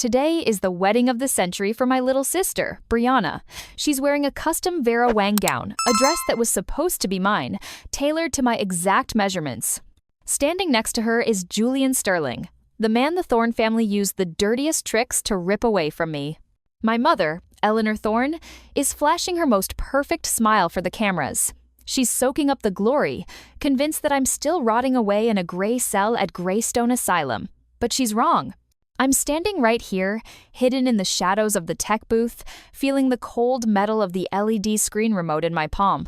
Today is the wedding of the century for my little sister, Brianna. She's wearing a custom Vera Wang gown, a dress that was supposed to be mine, tailored to my exact measurements. Standing next to her is Julian Sterling, the man the Thorne family used the dirtiest tricks to rip away from me. My mother, Eleanor Thorne, is flashing her most perfect smile for the cameras. She's soaking up the glory, convinced that I'm still rotting away in a gray cell at Greystone Asylum. But she's wrong. I'm standing right here, hidden in the shadows of the tech booth, feeling the cold metal of the LED screen remote in my palm.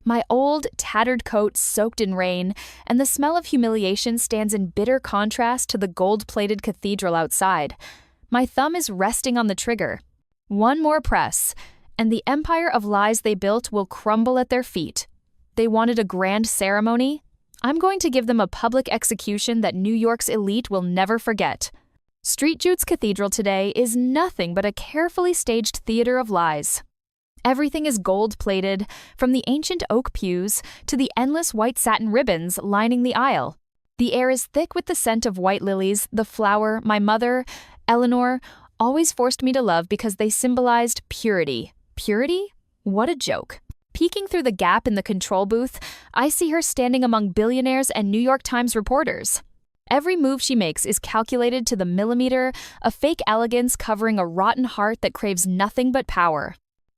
My old, tattered coat soaked in rain, and the smell of humiliation stands in bitter contrast to the gold-plated cathedral outside. My thumb is resting on the trigger. One more press, and the empire of lies they built will crumble at their feet. They wanted a grand ceremony? I'm going to give them a public execution that New York's elite will never forget. St. Jude's Cathedral today is nothing but a carefully staged theater of lies. Everything is gold-plated, from the ancient oak pews to the endless white satin ribbons lining the aisle. The air is thick with the scent of white lilies, the flower my mother, Eleanor, always forced me to love because they symbolized purity. Purity? What a joke. Peeking through the gap in the control booth, I see her standing among billionaires and New York Times reporters. Every move she makes is calculated to the millimeter, a fake elegance covering a rotten heart that craves nothing but power.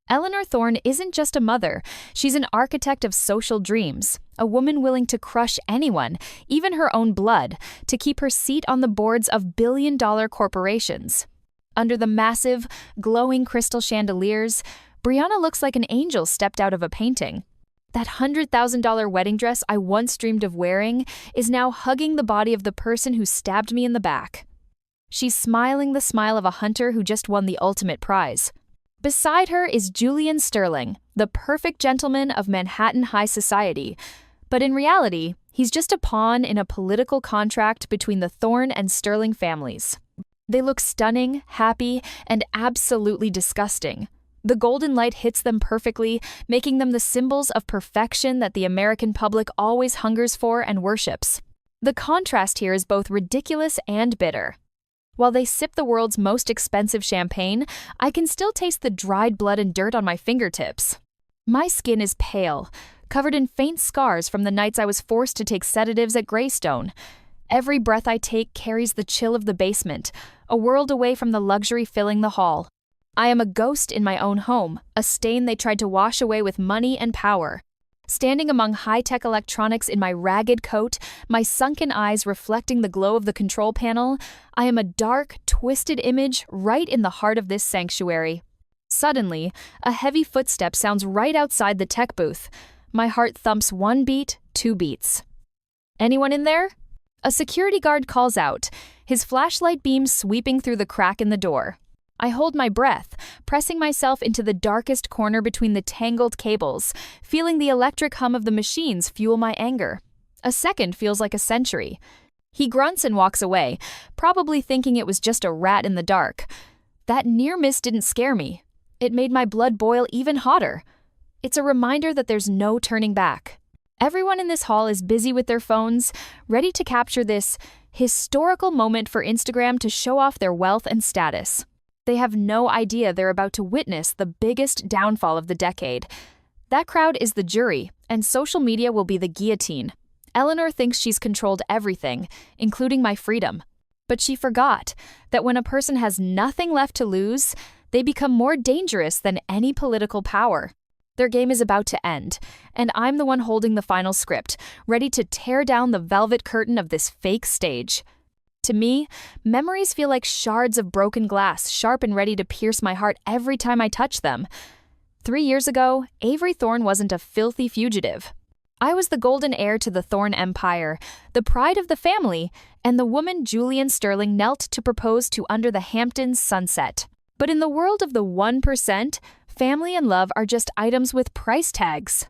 Eleanor Thorne isn't just a mother, she's an architect of social dreams, a woman willing to crush anyone, even her own blood, to keep her seat on the boards of billion-dollar corporations. Under the massive, glowing crystal chandeliers, Brianna looks like an angel stepped out of a painting. That $100,000 wedding dress I once dreamed of wearing is now hugging the body of the person who stabbed me in the back. She's smiling the smile of a hunter who just won the ultimate prize. Beside her is Julian Sterling, the perfect gentleman of Manhattan high society. But in reality, he's just a pawn in a political contract between the Thorne and Sterling families. They look stunning, happy, and absolutely disgusting. The golden light hits them perfectly, making them the symbols of perfection that the American public always hungers for and worships. The contrast here is both ridiculous and bitter. While they sip the world's most expensive champagne, I can still taste the dried blood and dirt on my fingertips. My skin is pale, covered in faint scars from the nights I was forced to take sedatives at Greystone. Every breath I take carries the chill of the basement, a world away from the luxury filling the hall. I am a ghost in my own home, a stain they tried to wash away with money and power. Standing among high-tech electronics in my ragged coat, my sunken eyes reflecting the glow of the control panel, I am a dark, twisted image right in the heart of this sanctuary. Suddenly, a heavy footstep sounds right outside the tech booth. My heart thumps 1 beat, 2 beats. Anyone in there? A security guard calls out, his flashlight beam sweeping through the crack in the door. I hold my breath, pressing myself into the darkest corner between the tangled cables, feeling the electric hum of the machines fuel my anger. A second feels like a century. He grunts and walks away, probably thinking it was just a rat in the dark. That near miss didn't scare me. It made my blood boil even hotter. It's a reminder that there's no turning back. Everyone in this hall is busy with their phones, ready to capture this historical moment for Instagram to show off their wealth and status. They have no idea they're about to witness the biggest downfall of the decade. That crowd is the jury, and social media will be the guillotine. Eleanor thinks she's controlled everything, including my freedom. But she forgot that when a person has nothing left to lose, they become more dangerous than any political power. Their game is about to end, and I'm the one holding the final script, ready to tear down the velvet curtain of this fake stage. To me, memories feel like shards of broken glass, sharp and ready to pierce my heart every time I touch them. 3 years ago, Avery Thorne wasn't a filthy fugitive. I was the golden heir to the Thorne empire, the pride of the family, and the woman Julian Sterling knelt to propose to under the Hamptons' sunset. But in the world of the 1%, family and love are just items with price tags.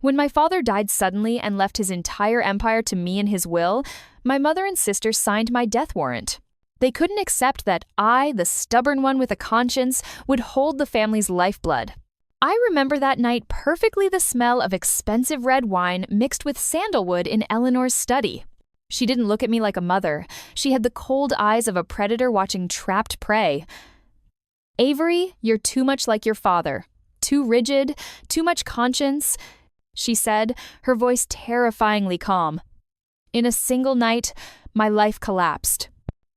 When my father died suddenly and left his entire empire to me in his will, my mother and sister signed my death warrant. They couldn't accept that I, the stubborn one with a conscience, would hold the family's lifeblood. I remember that night perfectly, the smell of expensive red wine mixed with sandalwood in Eleanor's study. She didn't look at me like a mother. She had the cold eyes of a predator watching trapped prey. "Avery, you're too much like your father. Too rigid, too much conscience," she said, her voice terrifyingly calm. In a single night, my life collapsed.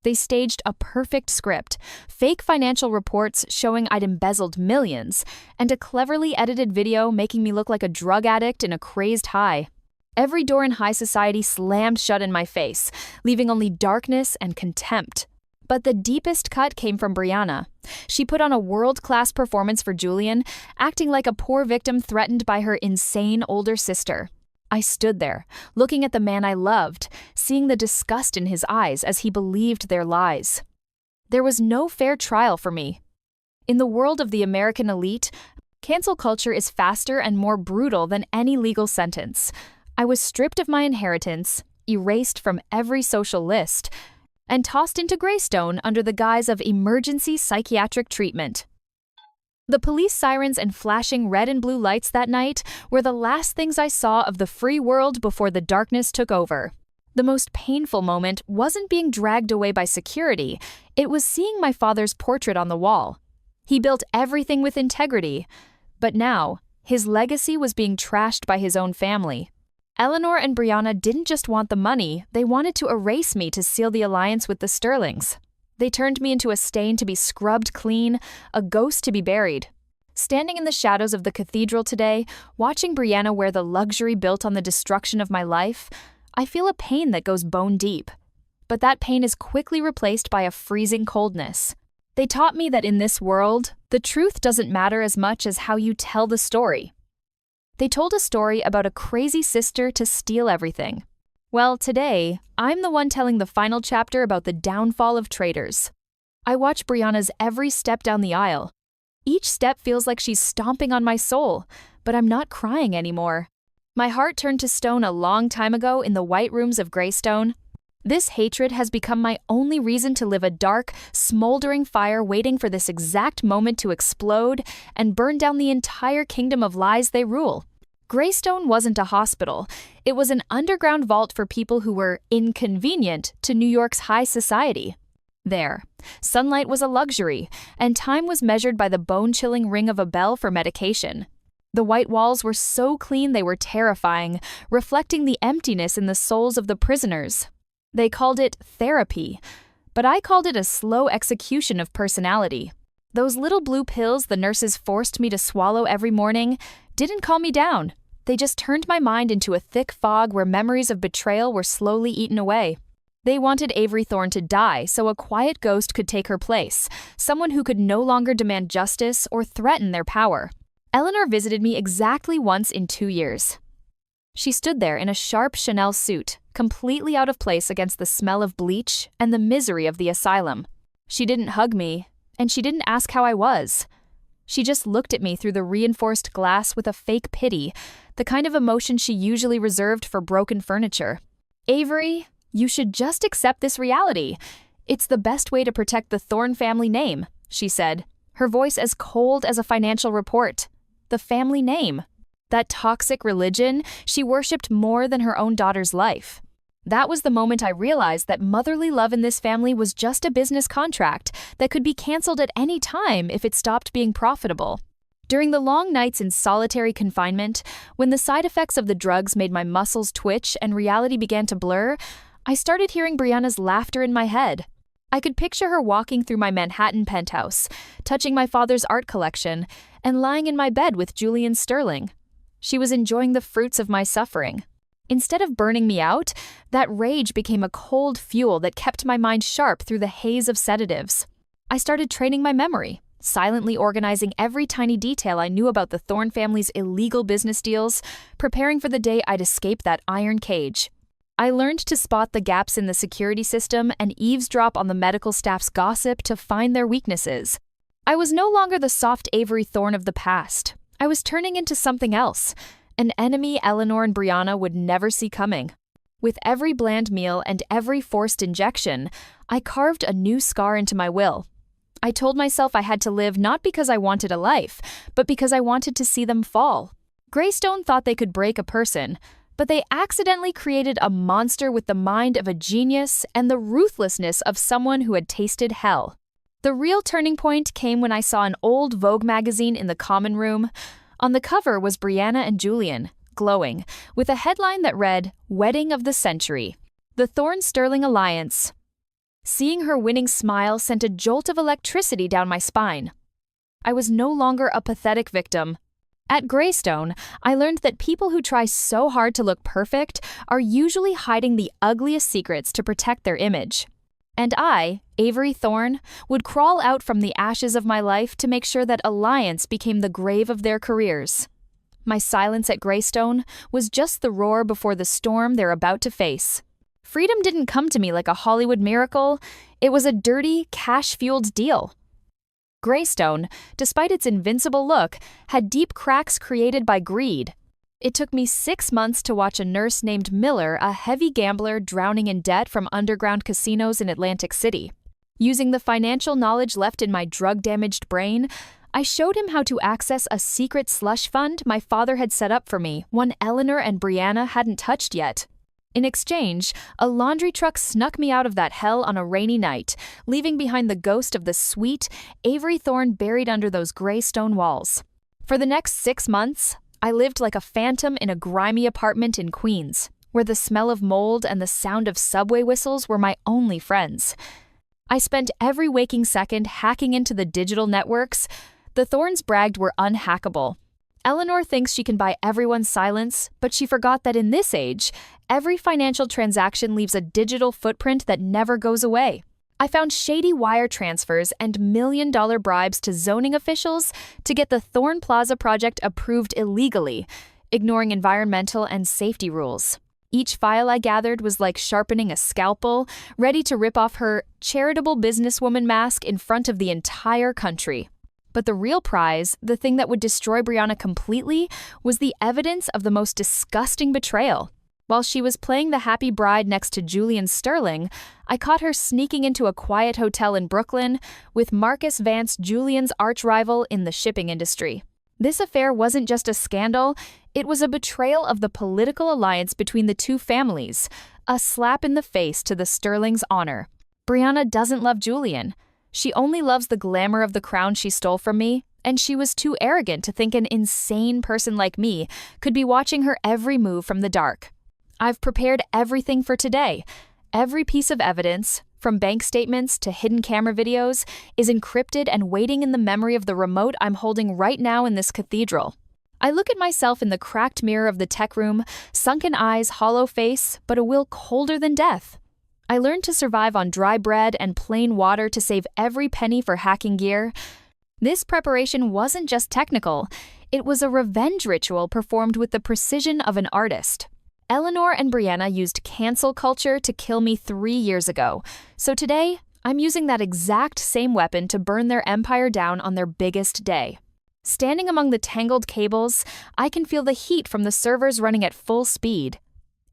They staged a perfect script, fake financial reports showing I'd embezzled millions, and a cleverly edited video making me look like a drug addict in a crazed high. Every door in high society slammed shut in my face, leaving only darkness and contempt. But the deepest cut came from Brianna. She put on a world-class performance for Julian, acting like a poor victim threatened by her insane older sister. I stood there, looking at the man I loved, seeing the disgust in his eyes as he believed their lies. There was no fair trial for me. In the world of the American elite, cancel culture is faster and more brutal than any legal sentence. I was stripped of my inheritance, erased from every social list, and tossed into Greystone under the guise of emergency psychiatric treatment. The police sirens and flashing red and blue lights that night were the last things I saw of the free world before the darkness took over. The most painful moment wasn't being dragged away by security, it was seeing my father's portrait on the wall. He built everything with integrity, but now, his legacy was being trashed by his own family. Eleanor and Brianna didn't just want the money, they wanted to erase me to seal the alliance with the Sterlings. They turned me into a stain to be scrubbed clean, a ghost to be buried. Standing in the shadows of the cathedral today, watching Brianna wear the luxury built on the destruction of my life, I feel a pain that goes bone deep. But that pain is quickly replaced by a freezing coldness. They taught me that in this world, the truth doesn't matter as much as how you tell the story. They told a story about a crazy sister to steal everything. Well, today, I'm the one telling the final chapter about the downfall of traitors. I watch Brianna's every step down the aisle. Each step feels like she's stomping on my soul, but I'm not crying anymore. My heart turned to stone a long time ago in the white rooms of Greystone. This hatred has become my only reason to live a dark, smoldering fire waiting for this exact moment to explode and burn down the entire kingdom of lies they rule. Greystone wasn't a hospital. It was an underground vault for people who were inconvenient to New York's high society. There, sunlight was a luxury, and time was measured by the bone-chilling ring of a bell for medication. The white walls were so clean they were terrifying, reflecting the emptiness in the souls of the prisoners. They called it therapy, but I called it a slow execution of personality. Those little blue pills the nurses forced me to swallow every morning didn't calm me down. They just turned my mind into a thick fog where memories of betrayal were slowly eaten away. They wanted Avery Thorne to die so a quiet ghost could take her place, someone who could no longer demand justice or threaten their power. Eleanor visited me exactly once in 2 years. She stood there in a sharp Chanel suit, completely out of place against the smell of bleach and the misery of the asylum. She didn't hug me, and she didn't ask how I was. She just looked at me through the reinforced glass with a fake pity, the kind of emotion she usually reserved for broken furniture. "Avery, you should just accept this reality. It's the best way to protect the Thorne family name," she said, her voice as cold as a financial report. The family name. That toxic religion she worshipped more than her own daughter's life. That was the moment I realized that motherly love in this family was just a business contract that could be canceled at any time if it stopped being profitable. During the long nights in solitary confinement, when the side effects of the drugs made my muscles twitch and reality began to blur, I started hearing Brianna's laughter in my head. I could picture her walking through my Manhattan penthouse, touching my father's art collection, and lying in my bed with Julian Sterling. She was enjoying the fruits of my suffering. Instead of burning me out, that rage became a cold fuel that kept my mind sharp through the haze of sedatives. I started training my memory, silently organizing every tiny detail I knew about the Thorne family's illegal business deals, preparing for the day I'd escape that iron cage. I learned to spot the gaps in the security system and eavesdrop on the medical staff's gossip to find their weaknesses. I was no longer the soft Avery Thorne of the past. I was turning into something else, an enemy Eleanor and Brianna would never see coming. With every bland meal and every forced injection, I carved a new scar into my will. I told myself I had to live not because I wanted a life, but because I wanted to see them fall. Greystone thought they could break a person, But they accidentally created a monster with the mind of a genius and the ruthlessness of someone who had tasted hell. The real turning point came when I saw an old Vogue magazine in the common room. On the cover was Brianna and Julian, glowing, with a headline that read, "Wedding of the Century. The Thorne-Sterling Alliance." Seeing her winning smile sent a jolt of electricity down my spine. I was no longer a pathetic victim. At Greystone, I learned that people who try so hard to look perfect are usually hiding the ugliest secrets to protect their image. And I, Avery Thorne, would crawl out from the ashes of my life to make sure that Alliance became the grave of their careers. My silence at Greystone was just the roar before the storm they're about to face. Freedom didn't come to me like a Hollywood miracle. It was a dirty, cash-fueled deal. Greystone, despite its invincible look, had deep cracks created by greed. It took me 6 months to watch a nurse named Miller, a heavy gambler drowning in debt from underground casinos in Atlantic City. Using the financial knowledge left in my drug-damaged brain, I showed him how to access a secret slush fund my father had set up for me, one Eleanor and Brianna hadn't touched yet. In exchange, a laundry truck snuck me out of that hell on a rainy night, leaving behind the ghost of the sweet Avery Thorne buried under those gray stone walls. For the next 6 months, I lived like a phantom in a grimy apartment in Queens, where the smell of mold and the sound of subway whistles were my only friends. I spent every waking second hacking into the digital networks. The Thornes bragged were unhackable. Eleanor thinks she can buy everyone's silence, but she forgot that in this age, every financial transaction leaves a digital footprint that never goes away. I found shady wire transfers and million-dollar bribes to zoning officials to get the Thorne Plaza project approved illegally, ignoring environmental and safety rules. Each file I gathered was like sharpening a scalpel, ready to rip off her charitable businesswoman mask in front of the entire country. But the real prize, the thing that would destroy Brianna completely, was the evidence of the most disgusting betrayal. While she was playing the happy bride next to Julian Sterling, I caught her sneaking into a quiet hotel in Brooklyn with Marcus Vance, Julian's arch-rival in the shipping industry. This affair wasn't just a scandal, it was a betrayal of the political alliance between the two families, a slap in the face to the Sterling's honor. Brianna doesn't love Julian. She only loves the glamour of the crown she stole from me, and she was too arrogant to think an insane person like me could be watching her every move from the dark. I've prepared everything for today. Every piece of evidence, from bank statements to hidden camera videos, is encrypted and waiting in the memory of the remote I'm holding right now in this cathedral. I look at myself in the cracked mirror of the tech room, sunken eyes, hollow face, but a will colder than death. I learned to survive on dry bread and plain water to save every penny for hacking gear. This preparation wasn't just technical, it was a revenge ritual performed with the precision of an artist. Eleanor and Brianna used cancel culture to kill me 3 years ago, so today, I'm using that exact same weapon to burn their empire down on their biggest day. Standing among the tangled cables, I can feel the heat from the servers running at full speed.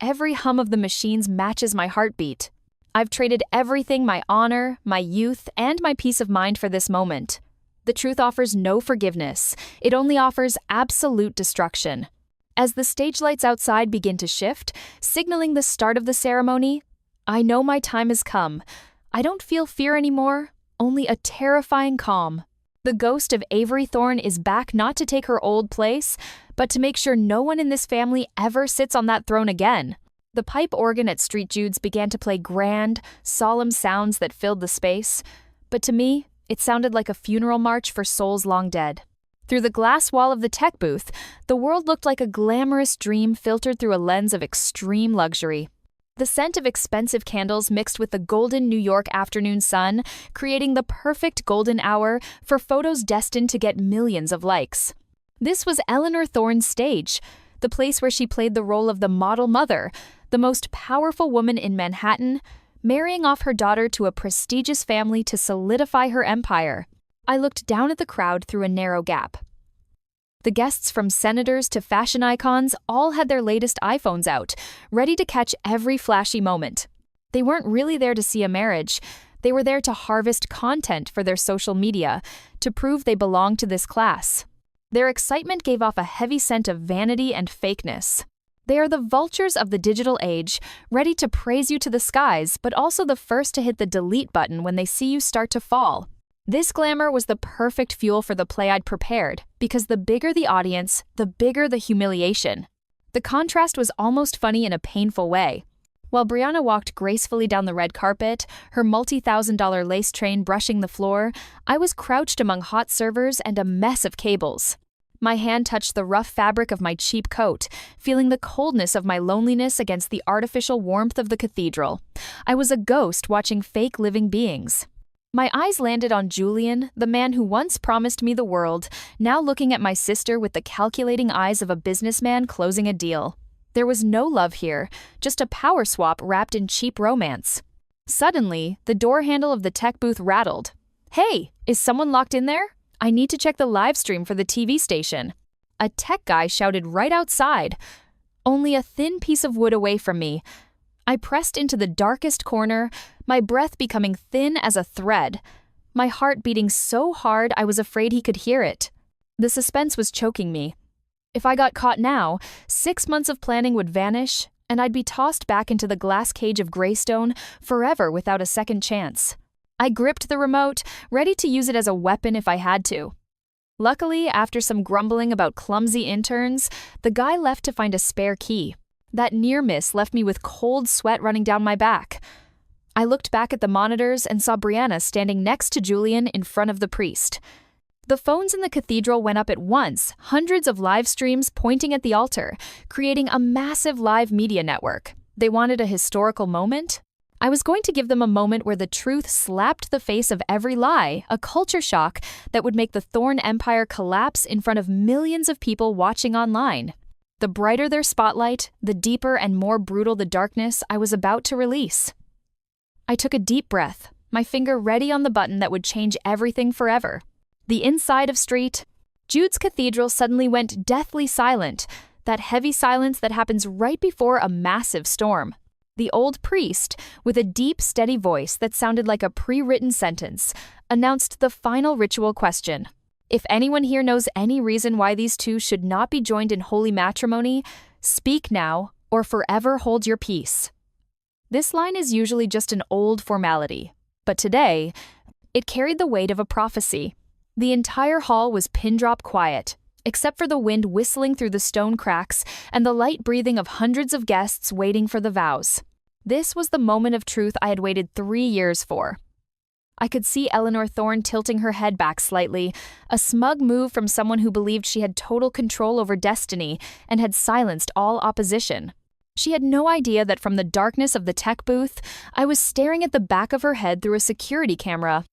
Every hum of the machines matches my heartbeat. I've traded everything, my honor, my youth, and my peace of mind for this moment. The truth offers no forgiveness. It only offers absolute destruction. As the stage lights outside begin to shift, signaling the start of the ceremony, I know my time has come. I don't feel fear anymore, only a terrifying calm. The ghost of Avery Thorne is back not to take her old place, but to make sure no one in this family ever sits on that throne again. The pipe organ at St. Jude's began to play grand, solemn sounds that filled the space, but to me, it sounded like a funeral march for souls long dead. Through the glass wall of the tech booth, the world looked like a glamorous dream filtered through a lens of extreme luxury. The scent of expensive candles mixed with the golden New York afternoon sun, creating the perfect golden hour for photos destined to get millions of likes. This was Eleanor Thorne's stage, the place where she played the role of the model mother, the most powerful woman in Manhattan, marrying off her daughter to a prestigious family to solidify her empire. I looked down at the crowd through a narrow gap. The guests from senators to fashion icons all had their latest iPhones out, ready to catch every flashy moment. They weren't really there to see a marriage. They were there to harvest content for their social media, to prove they belonged to this class. Their excitement gave off a heavy scent of vanity and fakeness. They are the vultures of the digital age, ready to praise you to the skies, but also the first to hit the delete button when they see you start to fall. This glamour was the perfect fuel for the play I'd prepared, because the bigger the audience, the bigger the humiliation. The contrast was almost funny in a painful way. While Brianna walked gracefully down the red carpet, her multi-$1,000 lace train brushing the floor, I was crouched among hot servers and a mess of cables. My hand touched the rough fabric of my cheap coat, feeling the coldness of my loneliness against the artificial warmth of the cathedral. I was a ghost watching fake living beings. My eyes landed on Julian, the man who once promised me the world, now looking at my sister with the calculating eyes of a businessman closing a deal. There was no love here, just a power swap wrapped in cheap romance. Suddenly, the door handle of the tech booth rattled. "Hey, is someone locked in there? I need to check the live stream for the TV station." A tech guy shouted right outside, only a thin piece of wood away from me. I pressed into the darkest corner, my breath becoming thin as a thread, my heart beating so hard I was afraid he could hear it. The suspense was choking me. If I got caught now, 6 months of planning would vanish, and I'd be tossed back into the glass cage of Greystone forever without a second chance. I gripped the remote, ready to use it as a weapon if I had to. Luckily, after some grumbling about clumsy interns, the guy left to find a spare key. That near miss left me with cold sweat running down my back. I looked back at the monitors and saw Brianna standing next to Julian in front of the priest. The phones in the cathedral went up at once, hundreds of live streams pointing at the altar, creating a massive live media network. They wanted a historical moment? I was going to give them a moment where the truth slapped the face of every lie, a culture shock that would make the Thorn Empire collapse in front of millions of people watching online. The brighter their spotlight, the deeper and more brutal the darkness I was about to release. I took a deep breath, my finger ready on the button that would change everything forever. The inside of St. Jude's Cathedral suddenly went deathly silent, that heavy silence that happens right before a massive storm. The old priest, with a deep, steady voice that sounded like a pre-written sentence, announced the final ritual question. If anyone here knows any reason why these two should not be joined in holy matrimony, speak now or forever hold your peace. This line is usually just an old formality, but today, it carried the weight of a prophecy. The entire hall was pin-drop quiet, except for the wind whistling through the stone cracks and the light breathing of hundreds of guests waiting for the vows. This was the moment of truth I had waited 3 years for. I could see Eleanor Thorne tilting her head back slightly, a smug move from someone who believed she had total control over destiny and had silenced all opposition. She had no idea that from the darkness of the tech booth, I was staring at the back of her head through a security camera.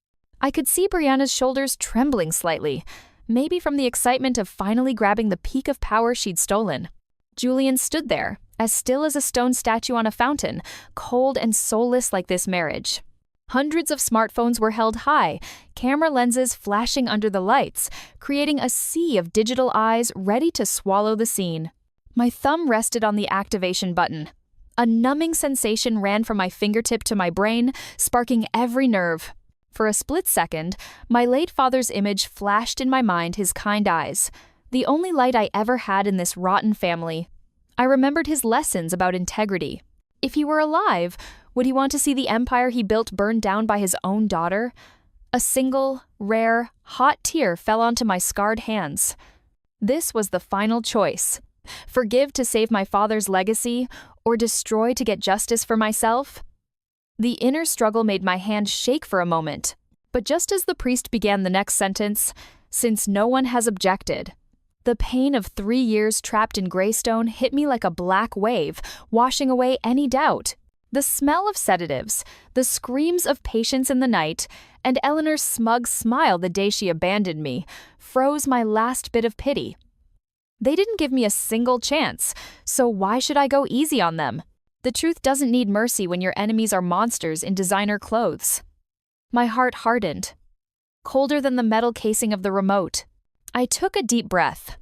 I could see Brianna's shoulders trembling slightly, maybe from the excitement of finally grabbing the peak of power she'd stolen. Julian stood there, as still as a stone statue on a fountain, cold and soulless like this marriage. Hundreds of smartphones were held high, camera lenses flashing under the lights, creating a sea of digital eyes ready to swallow the scene. My thumb rested on the activation button. A numbing sensation ran from my fingertip to my brain, sparking every nerve. For a split second, my late father's image flashed in my mind, his kind eyes, the only light I ever had in this rotten family. I remembered his lessons about integrity. If he were alive, would he want to see the empire he built burned down by his own daughter? A single, rare, hot tear fell onto my scarred hands. This was the final choice. Forgive to save my father's legacy, or destroy to get justice for myself? The inner struggle made my hand shake for a moment, but just as the priest began the next sentence, "Since no one has objected," the pain of 3 years trapped in Greystone hit me like a black wave, washing away any doubt. The smell of sedatives, the screams of patience in the night, and Eleanor's smug smile the day she abandoned me, froze my last bit of pity. They didn't give me a single chance, so why should I go easy on them? The truth doesn't need mercy when your enemies are monsters in designer clothes. My heart hardened, colder than the metal casing of the remote. I took a deep breath.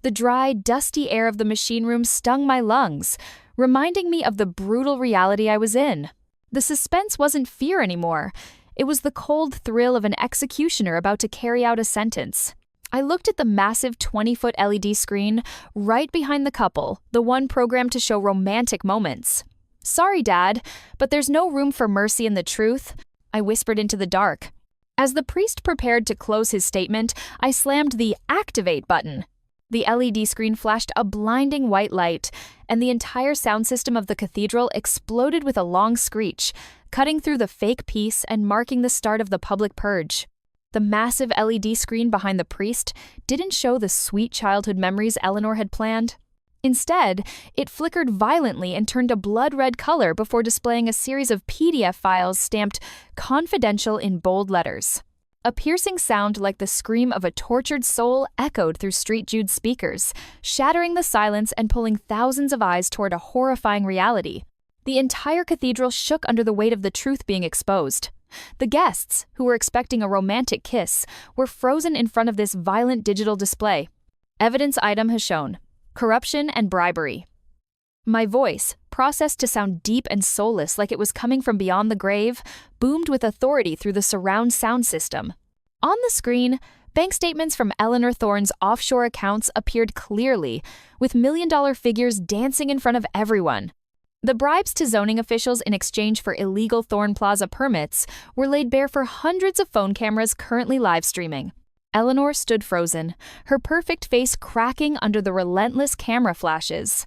The dry, dusty air of the machine room stung my lungs, reminding me of the brutal reality I was in. The suspense wasn't fear anymore. It was the cold thrill of an executioner about to carry out a sentence. I looked at the massive 20-foot LED screen right behind the couple, the one programmed to show romantic moments. "Sorry, Dad, but there's no room for mercy in the truth," I whispered into the dark. As the priest prepared to close his statement, I slammed the activate button. The LED screen flashed a blinding white light, and the entire sound system of the cathedral exploded with a long screech, cutting through the fake peace and marking the start of the public purge. The massive LED screen behind the priest didn't show the sweet childhood memories Eleanor had planned. Instead, it flickered violently and turned a blood-red color before displaying a series of PDF files stamped "confidential" in bold letters. A piercing sound like the scream of a tortured soul echoed through Street Jude's speakers, shattering the silence and pulling thousands of eyes toward a horrifying reality. The entire cathedral shook under the weight of the truth being exposed. The guests, who were expecting a romantic kiss, were frozen in front of this violent digital display. Evidence item has shown corruption and bribery. My voice, processed to sound deep and soulless like it was coming from beyond the grave, boomed with authority through the surround sound system. On the screen, bank statements from Eleanor Thorne's offshore accounts appeared clearly, with million-dollar figures dancing in front of everyone. The bribes to zoning officials in exchange for illegal Thorne Plaza permits were laid bare for hundreds of phone cameras currently live streaming. Eleanor stood frozen, her perfect face cracking under the relentless camera flashes.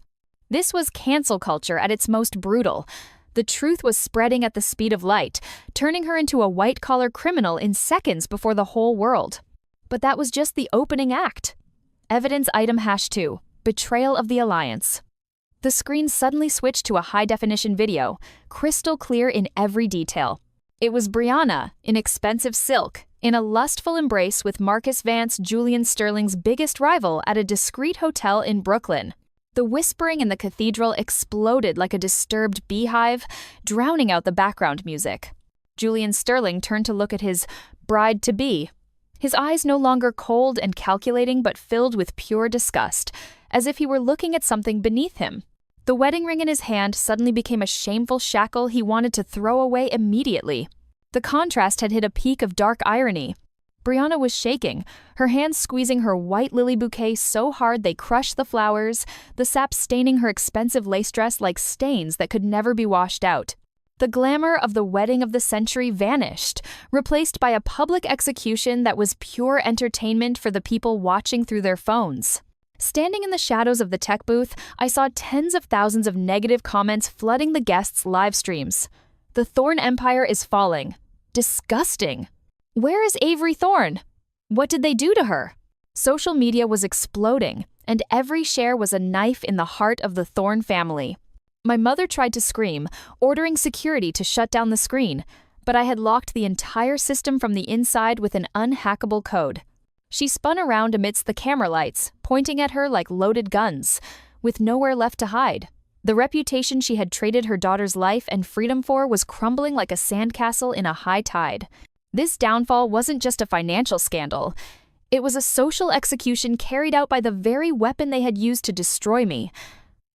This was cancel culture at its most brutal. The truth was spreading at the speed of light, turning her into a white-collar criminal in seconds before the whole world. But that was just the opening act. Evidence item #2, betrayal of the alliance. The screen suddenly switched to a high-definition video, crystal clear in every detail. It was Brianna, in expensive silk, in a lustful embrace with Marcus Vance, Julian Sterling's biggest rival, at a discreet hotel in Brooklyn. The whispering in the cathedral exploded like a disturbed beehive, drowning out the background music. Julian Sterling turned to look at his bride-to-be. His eyes no longer cold and calculating but filled with pure disgust, as if he were looking at something beneath him. The wedding ring in his hand suddenly became a shameful shackle he wanted to throw away immediately. The contrast had hit a peak of dark irony. Brianna was shaking, her hands squeezing her white lily bouquet so hard they crushed the flowers, the sap staining her expensive lace dress like stains that could never be washed out. The glamour of the wedding of the century vanished, replaced by a public execution that was pure entertainment for the people watching through their phones. Standing in the shadows of the tech booth, I saw tens of thousands of negative comments flooding the guests' live streams. The Thorne Empire is falling. Disgusting. Where is Avery Thorne? What did they do to her? Social media was exploding, and every share was a knife in the heart of the Thorne family. My mother tried to scream, ordering security to shut down the screen, but I had locked the entire system from the inside with an unhackable code. She spun around amidst the camera lights, pointing at her like loaded guns, with nowhere left to hide. The reputation she had traded her daughter's life and freedom for was crumbling like a sandcastle in a high tide. This downfall wasn't just a financial scandal. It was a social execution carried out by the very weapon they had used to destroy me.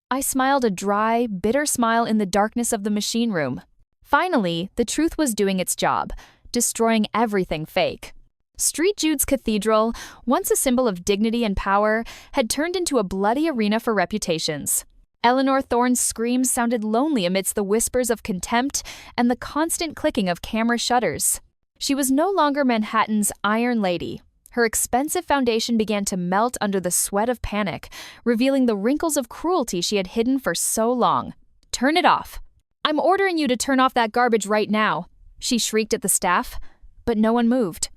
I smiled a dry, bitter smile in the darkness of the machine room. Finally, the truth was doing its job, destroying everything fake. Street Jude's cathedral, once a symbol of dignity and power, had turned into a bloody arena for reputations. Eleanor Thorne's screams sounded lonely amidst the whispers of contempt and the constant clicking of camera shutters. She was no longer Manhattan's Iron Lady. Her expensive foundation began to melt under the sweat of panic, revealing the wrinkles of cruelty she had hidden for so long. "Turn it off. I'm ordering you to turn off that garbage right now," she shrieked at the staff, but no one moved.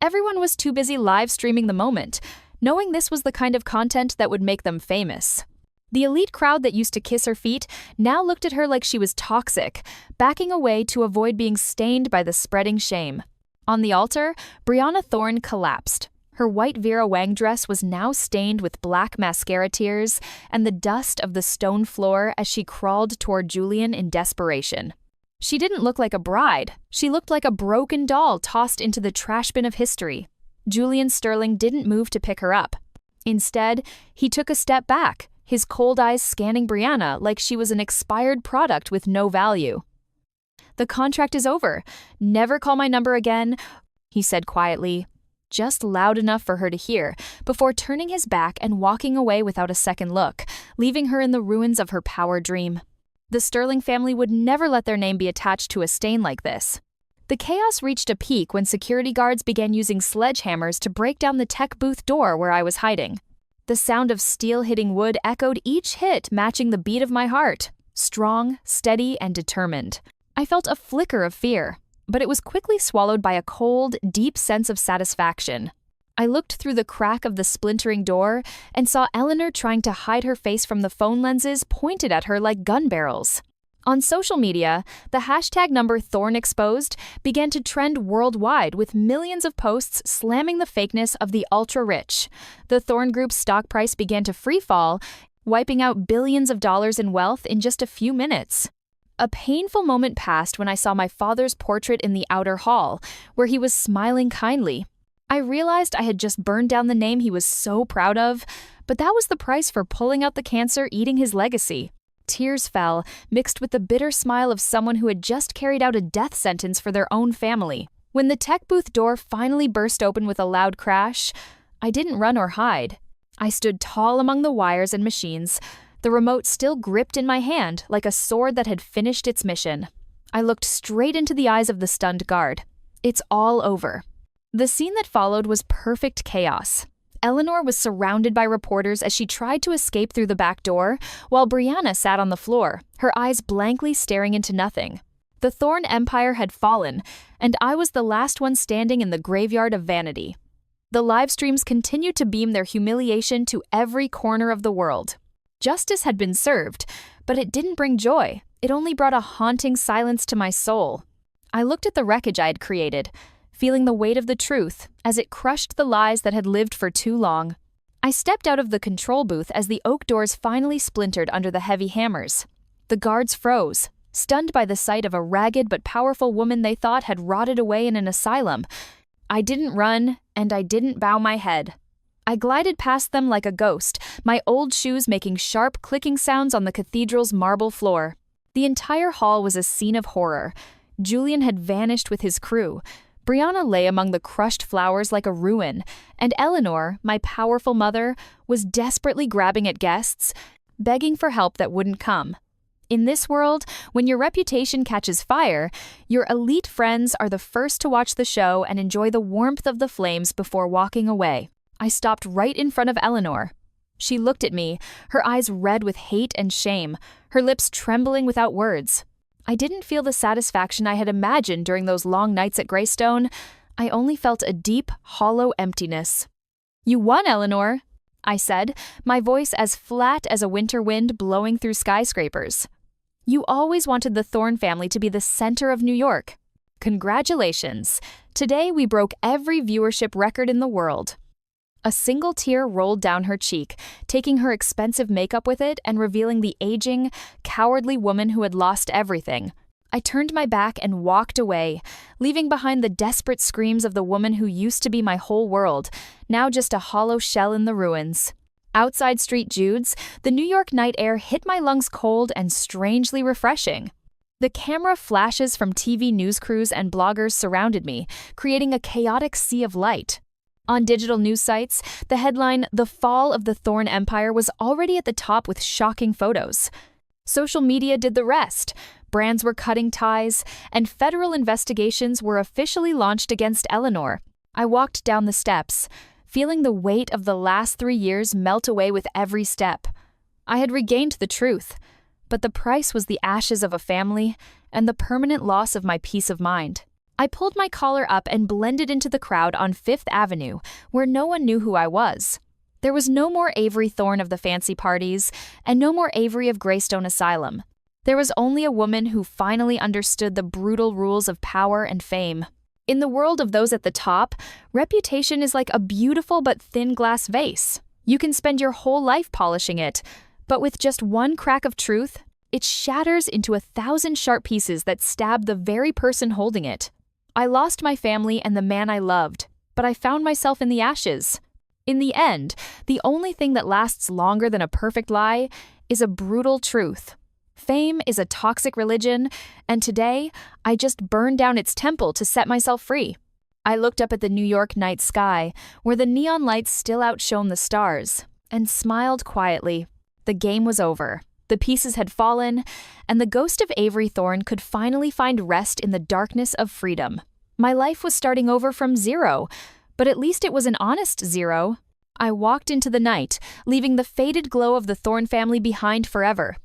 Everyone was too busy live streaming the moment, knowing this was the kind of content that would make them famous. The elite crowd that used to kiss her feet now looked at her like she was toxic, backing away to avoid being stained by the spreading shame. On the altar, Brianna Thorne collapsed. Her white Vera Wang dress was now stained with black mascara tears and the dust of the stone floor as she crawled toward Julian in desperation. She didn't look like a bride. She looked like a broken doll tossed into the trash bin of history. Julian Sterling didn't move to pick her up. Instead, he took a step back, his cold eyes scanning Brianna like she was an expired product with no value. "The contract is over. Never call my number again," he said quietly. just loud enough for her to hear, before turning his back and walking away without a second look, leaving her in the ruins of her power dream. The Sterling family would never let their name be attached to a stain like this. The chaos reached a peak when security guards began using sledgehammers to break down the tech booth door where I was hiding. The sound of steel hitting wood echoed each hit, matching the beat of my heart, strong, steady, and determined. I felt a flicker of fear, but it was quickly swallowed by a cold, deep sense of satisfaction. I looked through the crack of the splintering door and saw Eleanor trying to hide her face from the phone lenses pointed at her like gun barrels. On social media, the hashtag number #ThornExposed began to trend worldwide, with millions of posts slamming the fakeness of the ultra-rich. The Thorn Group's stock price began to freefall, wiping out billions of dollars in wealth in just a few minutes. A painful moment passed when I saw my father's portrait in the outer hall, where he was smiling kindly. I realized I had just burned down the name he was so proud of, but that was the price for pulling out the cancer eating his legacy. Tears fell, mixed with the bitter smile of someone who had just carried out a death sentence for their own family. When the tech booth door finally burst open with a loud crash, I didn't run or hide. I stood tall among the wires and machines, the remote still gripped in my hand like a sword that had finished its mission. I looked straight into the eyes of the stunned guard. It's all over. The scene that followed was perfect chaos. Eleanor was surrounded by reporters as she tried to escape through the back door, while Brianna sat on the floor, her eyes blankly staring into nothing. The Thorn Empire had fallen, and I was the last one standing in the graveyard of vanity. The live streams continued to beam their humiliation to every corner of the world. Justice had been served, but it didn't bring joy. It only brought a haunting silence to my soul. I looked at the wreckage I had created, feeling the weight of the truth as it crushed the lies that had lived for too long. I stepped out of the control booth as the oak doors finally splintered under the heavy hammers. The guards froze, stunned by the sight of a ragged but powerful woman they thought had rotted away in an asylum. I didn't run, and I didn't bow my head. I glided past them like a ghost, my old shoes making sharp clicking sounds on the cathedral's marble floor. The entire hall was a scene of horror. Julian had vanished with his crew. Brianna lay among the crushed flowers like a ruin, and Eleanor, my powerful mother, was desperately grabbing at guests, begging for help that wouldn't come. In this world, when your reputation catches fire, your elite friends are the first to watch the show and enjoy the warmth of the flames before walking away. I stopped right in front of Eleanor. She looked at me, her eyes red with hate and shame, her lips trembling without words. I didn't feel the satisfaction I had imagined during those long nights at Greystone. I only felt a deep, hollow emptiness. "You won, Eleanor," I said, my voice as flat as a winter wind blowing through skyscrapers. "You always wanted the Thorn family to be the center of New York. Congratulations. Today we broke every viewership record in the world." A single tear rolled down her cheek, taking her expensive makeup with it and revealing the aging, cowardly woman who had lost everything. I turned my back and walked away, leaving behind the desperate screams of the woman who used to be my whole world, now just a hollow shell in the ruins. Outside Street Jude's, the New York night air hit my lungs cold and strangely refreshing. The camera flashes from TV news crews and bloggers surrounded me, creating a chaotic sea of light. On digital news sites, the headline, "The Fall of the Thorn Empire," was already at the top with shocking photos. Social media did the rest. Brands were cutting ties, and federal investigations were officially launched against Eleanor. I walked down the steps, feeling the weight of the last 3 years melt away with every step. I had regained the truth, but the price was the ashes of a family and the permanent loss of my peace of mind. I pulled my collar up and blended into the crowd on 5th Avenue, where no one knew who I was. There was no more Avery Thorn of the fancy parties, and no more Avery of Greystone Asylum. There was only a woman who finally understood the brutal rules of power and fame. In the world of those at the top, reputation is like a beautiful but thin glass vase. You can spend your whole life polishing it, but with just one crack of truth, it shatters into 1,000 sharp pieces that stab the very person holding it. I lost my family and the man I loved, but I found myself in the ashes. In the end, the only thing that lasts longer than a perfect lie is a brutal truth. Fame is a toxic religion, and today, I just burned down its temple to set myself free. I looked up at the New York night sky, where the neon lights still outshone the stars, and smiled quietly. The game was over. The pieces had fallen, and the ghost of Avery Thorne could finally find rest in the darkness of freedom. My life was starting over from zero, but at least it was an honest zero. I walked into the night, leaving the faded glow of the Thorne family behind forever,